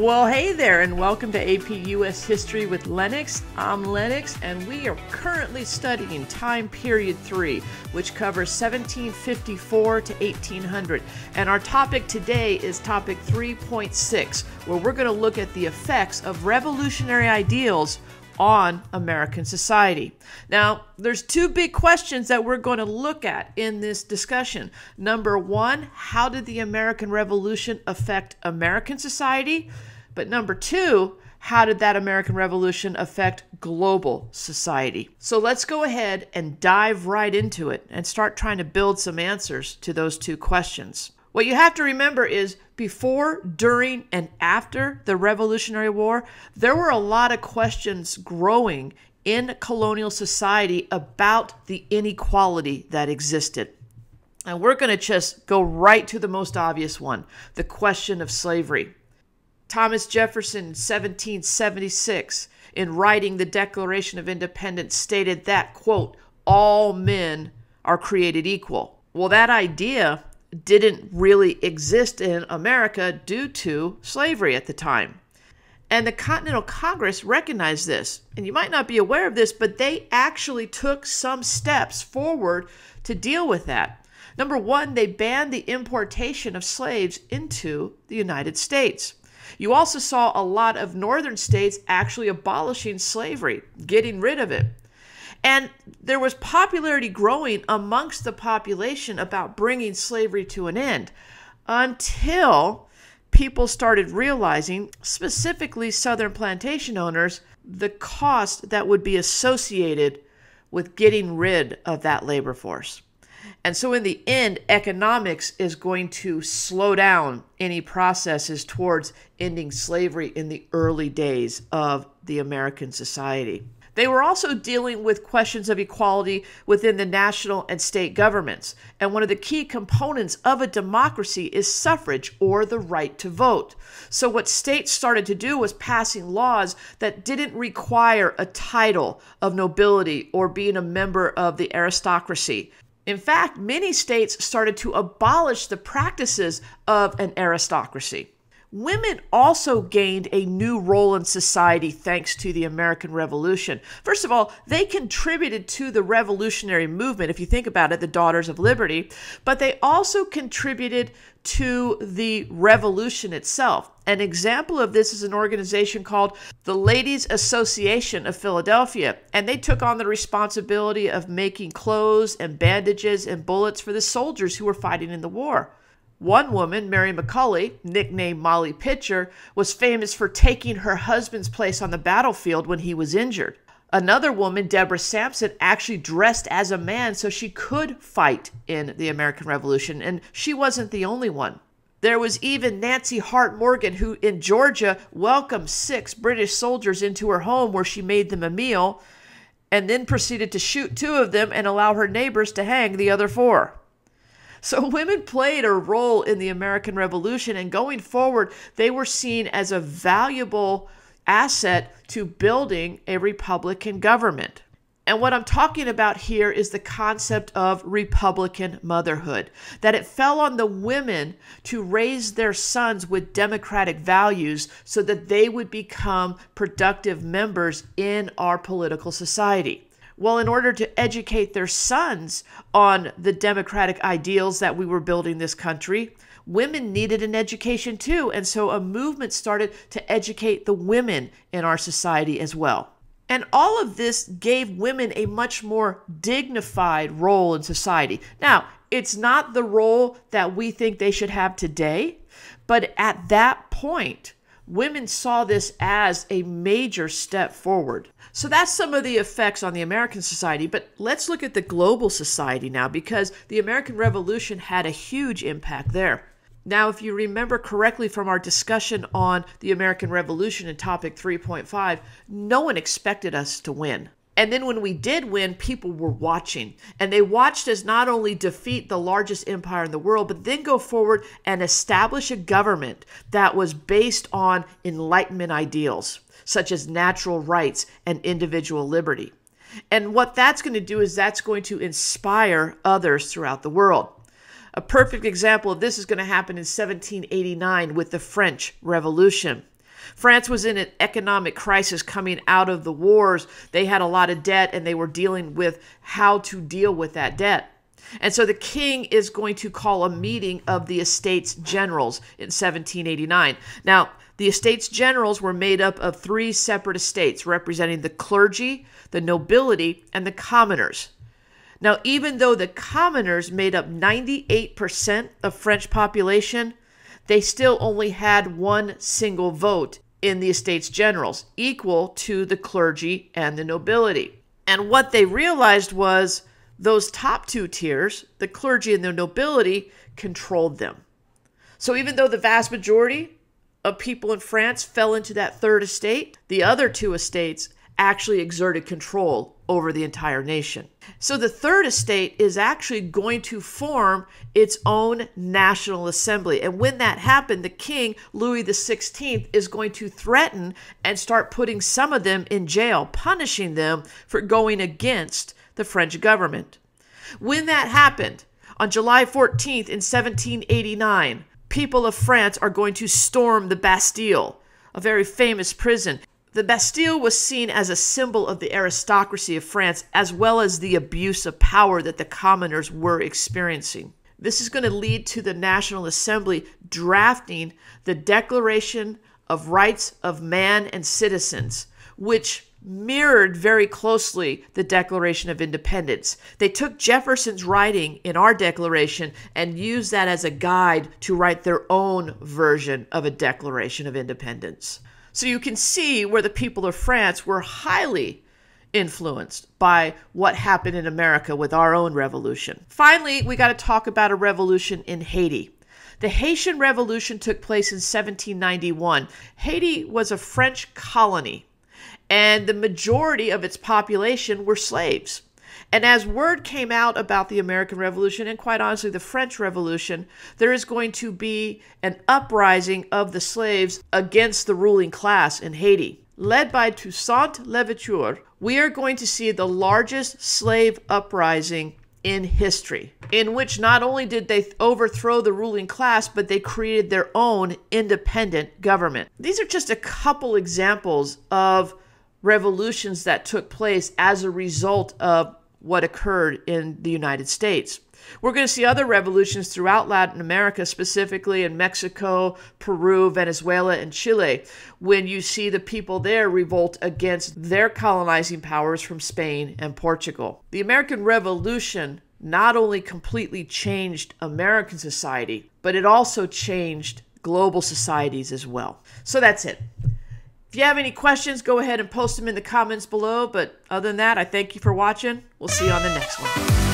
Well, hey there, and welcome to AP US History with Lennox. I'm Lennox, and we are currently studying time period 3, which covers 1754 to 1800. And our topic today is topic 3.6, where we're going to look at the effects of revolutionary ideals on American society. Now, there's two big questions that we're going to look at in this discussion. Number one, how did the American Revolution affect American society? But number two, how did that American Revolution affect global society? So let's go ahead and dive right into it and start trying to build some answers to those two questions. What you have to remember is before, during, and after the Revolutionary War, there were a lot of questions growing in colonial society about the inequality that existed. And we're going to just go right to the most obvious one, the question of slavery. Thomas Jefferson in 1776, in writing the Declaration of Independence, stated that, quote, all men are created equal. Well, that idea didn't really exist in America due to slavery at the time. And the Continental Congress recognized this. And you might not be aware of this, but they actually took some steps forward to deal with that. Number one, they banned the importation of slaves into the United States. You also saw a lot of northern states actually abolishing slavery, getting rid of it. And there was popularity growing amongst the population about bringing slavery to an end until people started realizing, specifically Southern plantation owners, the cost that would be associated with getting rid of that labor force. And so in the end, economics is going to slow down any processes towards ending slavery in the early days of the American society. They were also dealing with questions of equality within the national and state governments. And one of the key components of a democracy is suffrage, or the right to vote. So what states started to do was passing laws that didn't require a title of nobility or being a member of the aristocracy. In fact, many states started to abolish the practices of an aristocracy. Women also gained a new role in society thanks to the American Revolution. First of all, they contributed to the revolutionary movement, if you think about it, the Daughters of Liberty, but they also contributed to the revolution itself. An example of this is an organization called the Ladies Association of Philadelphia, and they took on the responsibility of making clothes and bandages and bullets for the soldiers who were fighting in the war. One woman, Mary McCully, nicknamed Molly Pitcher, was famous for taking her husband's place on the battlefield when he was injured. Another woman, Deborah Sampson, actually dressed as a man so she could fight in the American Revolution, and she wasn't the only one. There was even Nancy Hart Morgan, who in Georgia welcomed 6 British soldiers into her home where she made them a meal and then proceeded to shoot 2 of them and allow her neighbors to hang the other 4. So women played a role in the American Revolution, and going forward, they were seen as a valuable asset to building a Republican government. And what I'm talking about here is the concept of Republican motherhood, that it fell on the women to raise their sons with democratic values so that they would become productive members in our political society. Well, in order to educate their sons on the democratic ideals that we were building this country, women needed an education too. And so a movement started to educate the women in our society as well. And all of this gave women a much more dignified role in society. Now, it's not the role that we think they should have today, but at that point, women saw this as a major step forward. So that's some of the effects on the American society, but let's look at the global society now, because the American Revolution had a huge impact there. Now, if you remember correctly from our discussion on the American Revolution in topic 3.5, no one expected us to win. And then when we did win, people were watching. And they watched us not only defeat the largest empire in the world, but then go forward and establish a government that was based on Enlightenment ideals, such as natural rights and individual liberty. And what that's going to do is that's going to inspire others throughout the world. A perfect example of this is going to happen in 1789 with the French Revolution. France was in an economic crisis coming out of the wars. They had a lot of debt, and they were dealing with how to deal with that debt. And so the king is going to call a meeting of the Estates Generals in 1789. Now, the Estates Generals were made up of 3 separate estates representing the clergy, the nobility, and the commoners. Now, even though the commoners made up 98% of French population, they still only had 1 single vote in the Estates Generals, equal to the clergy and the nobility. And what they realized was those top 2 tiers, the clergy and the nobility, controlled them. So even though the vast majority of people in France fell into that 3rd estate, the other 2 estates actually exerted control over the entire nation. So the 3rd estate is actually going to form its own national assembly. And when that happened, the king, Louis XVI, is going to threaten and start putting some of them in jail, punishing them for going against the French government. When that happened, on July 14th in 1789, people of France are going to storm the Bastille, a very famous prison. The Bastille was seen as a symbol of the aristocracy of France, as well as the abuse of power that the commoners were experiencing. This is going to lead to the National Assembly drafting the Declaration of Rights of Man and Citizens, which mirrored very closely the Declaration of Independence. They took Jefferson's writing in our Declaration and used that as a guide to write their own version of a Declaration of Independence. So you can see where the people of France were highly influenced by what happened in America with our own revolution. Finally, we got to talk about a revolution in Haiti. The Haitian Revolution took place in 1791. Haiti was a French colony, and the majority of its population were slaves. And as word came out about the American Revolution, and quite honestly the French Revolution, there is going to be an uprising of the slaves against the ruling class in Haiti. Led by Toussaint Louverture, we are going to see the largest slave uprising in history, in which not only did they overthrow the ruling class, but they created their own independent government. These are just a couple examples of revolutions that took place as a result of what occurred in the United States. We're going to see other revolutions throughout Latin America, specifically in Mexico, Peru, Venezuela, and Chile, when you see the people there revolt against their colonizing powers from Spain and Portugal. The American Revolution not only completely changed American society, but it also changed global societies as well. So that's it. If you have any questions, go ahead and post them in the comments below. But other than that, I thank you for watching. We'll see you on the next one.